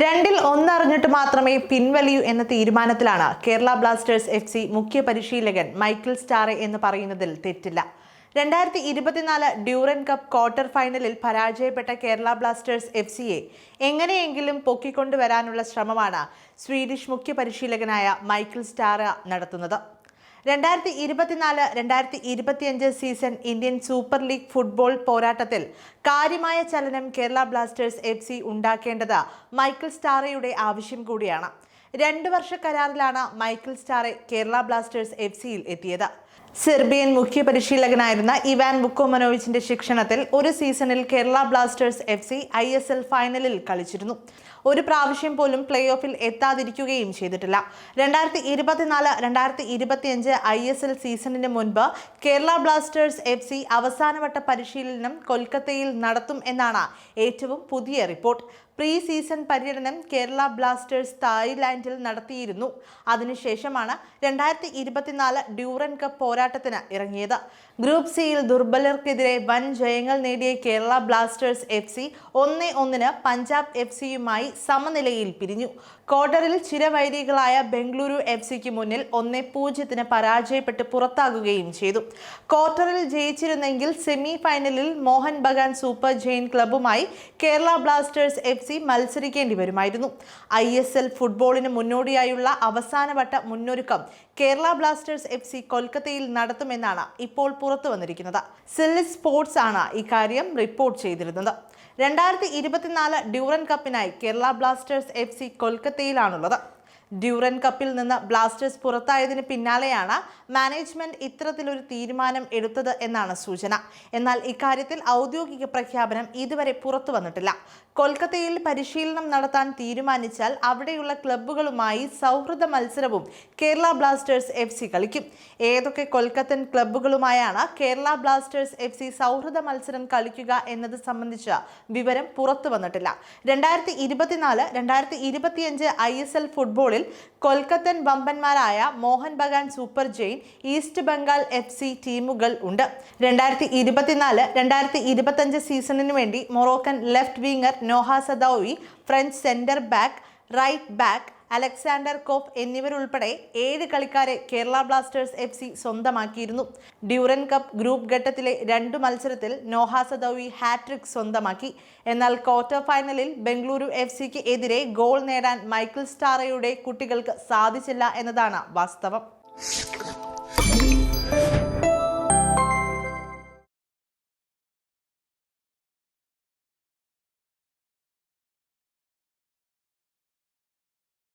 രണ്ടിൽ ഒന്നറിഞ്ഞിട്ട് മാത്രമേ പിൻവലിയൂ എന്ന തീരുമാനത്തിലാണ് കേരള ബ്ലാസ്റ്റേഴ്സ് FC മുഖ്യ പരിശീലകൻ മൈക്കിൾ സ്റ്റാറെ എന്ന് പറയുന്നതിൽ തെറ്റില്ല. 2024 ഡ്യൂറൻ കപ്പ് ക്വാർട്ടർ ഫൈനലിൽ പരാജയപ്പെട്ട കേരള ബ്ലാസ്റ്റേഴ്സ് FCയെ എങ്ങനെയെങ്കിലും പൊക്കിക്കൊണ്ടുവരാനുള്ള ശ്രമമാണ് സ്വീഡിഷ് മുഖ്യ പരിശീലകനായ മൈക്കിൾ സ്റ്റാറ നടത്തുന്നത്. 2024-2025 season Indian super league football പോരാട്ടത്തിൽ കാര്യമായ ചലനം കേരള ബ്ലാസ്റ്റേഴ്സ് FC ഉണ്ടാക്കേണ്ടത് മൈക്കിൾ സ്റ്റാറയുടെ ആവശ്യം കൂടിയാണ്. 2 വർഷ കരാറിലാണ് മൈക്കിൾ സ്റ്റാറെ കേരള ബ്ലാസ്റ്റേഴ്സ് FCയിൽ എത്തിയത്. സെർബിയൻ മുഖ്യ പരിശീലകനായിരുന്ന ഇവാൻ വുക്കോമനോവിച്ചിന്റെ ശിക്ഷണത്തിൽ ഒരു സീസണിൽ കേരള ബ്ലാസ്റ്റേഴ്സ് FC ISL ഫൈനലിൽ കളിച്ചിരുന്നു. ഒരു പ്രാവശ്യം പോലും പ്ലേ ഓഫിൽ എത്താതിരിക്കുകയും ചെയ്തിട്ടില്ല. 2024-2025 ISL സീസണിന് മുൻപ് കേരള ബ്ലാസ്റ്റേഴ്സ് FC അവസാനവട്ട പരിശീലനം കൊൽക്കത്തയിൽ നടത്തും എന്നാണ് ഏറ്റവും പുതിയ റിപ്പോർട്ട്. പ്രീ സീസൺ പര്യടനം കേരള ബ്ലാസ്റ്റേഴ്സ് തായ്ലാൻഡിൽ നടത്തിയിരുന്നു. അതിനുശേഷമാണ് 2024 ഡ്യൂറൻ കപ്പ് പോരാട്ടത്തിന് ഇറങ്ങിയത്. ഗ്രൂപ്പ് സിയിൽ ദുർബലർക്കെതിരെ വൻ ജയങ്ങൾ നേടിയ കേരള ബ്ലാസ്റ്റേഴ്സ് FC 1-1 പഞ്ചാബ് FCയുമായി സമനിലയിൽ പിരിഞ്ഞു. ക്വാർട്ടറിൽ ചിരവൈരികളായ ബംഗളൂരു FCക്ക് മുന്നിൽ 1-0 പരാജയപ്പെട്ട് പുറത്താകുകയും ചെയ്തു. ക്വാർട്ടറിൽ ജയിച്ചിരുന്നെങ്കിൽ സെമി ഫൈനലിൽ മോഹൻ ബഗാൻ സൂപ്പർ ജെയിൻ ക്ലബ്ബുമായി കേരള ബ്ലാസ്റ്റേഴ്സ് FC മത്സരിക്കേണ്ടി വരുമായിരുന്നു. ISL ഫുട്ബോളിന് മുന്നോടിയായുള്ള അവസാനവട്ട മുന്നൊരുക്കം കേരള ബ്ലാസ്റ്റേഴ്സ് FC കൊൽക്കത്തയിൽ നടത്തുമെന്നാണ് ഇപ്പോൾ പുറത്തു വന്നിരിക്കുന്നത്. സില്ലി സ്പോർട്സ് ആണ് ഇക്കാര്യം റിപ്പോർട്ട് ചെയ്തിരുന്നത്. 2024 ഡ്യൂറൻ കപ്പിനായി കേരള ബ്ലാസ്റ്റേഴ്സ് FC കൊൽക്കത്തയിലാണുള്ളത്. ഡ്യൂറൻ കപ്പിൽ നിന്ന് ബ്ലാസ്റ്റേഴ്സ് പുറത്തായതിന് പിന്നാലെയാണ് മാനേജ്മെന്റ് ഇത്തരത്തിലൊരു തീരുമാനം എടുത്തത് എന്നാണ് സൂചന. എന്നാൽ ഇക്കാര്യത്തിൽ ഔദ്യോഗിക പ്രഖ്യാപനം ഇതുവരെ പുറത്തു വന്നിട്ടില്ല. കൊൽക്കത്തയിൽ പരിശീലനം നടത്താൻ തീരുമാനിച്ചാൽ അവിടെയുള്ള ക്ലബ്ബുകളുമായി സൗഹൃദ മത്സരവും കേരള ബ്ലാസ്റ്റേഴ്സ് FC കളിക്കും. ഏതൊക്കെ കൊൽക്കത്തൻ ക്ലബ്ബുകളുമായാണ് കേരള ബ്ലാസ്റ്റേഴ്സ് FC സൗഹൃദ മത്സരം കളിക്കുക എന്നത് സംബന്ധിച്ച വിവരം പുറത്തു വന്നിട്ടില്ല. 2024-2025 ISL ഫുട്ബോളിൽ കൊൽക്കത്തൻ വമ്പന്മാരായ Mohun Bagan Super Giant, East Bengal FC ടീമുകൾ ഉണ്ട്. 2024-2025 സീസണിന് വേണ്ടി Moroccan left winger Noah Sadaoui, French centre back, right back Alexandre Coeff എന്നിവരുൾപ്പെടെ 7 കളിക്കാരെ കേരള ബ്ലാസ്റ്റേഴ്സ് FC സ്വന്തമാക്കിയിരുന്നു. ഡ്യൂറൻ കപ്പ് ഗ്രൂപ്പ് ഘട്ടത്തിലെ 2 മത്സരത്തിൽ നോഹ സദൌയി ഹാട്രിക് സ്വന്തമാക്കി. എന്നാൽ ക്വാർട്ടർ ഫൈനലിൽ ബംഗളൂരു FCക്ക് എതിരെ ഗോൾ നേടാൻ മൈക്കിൾ സ്റ്റാറയുടെ കുട്ടികൾക്ക് സാധിച്ചില്ല എന്നതാണ് വാസ്തവം.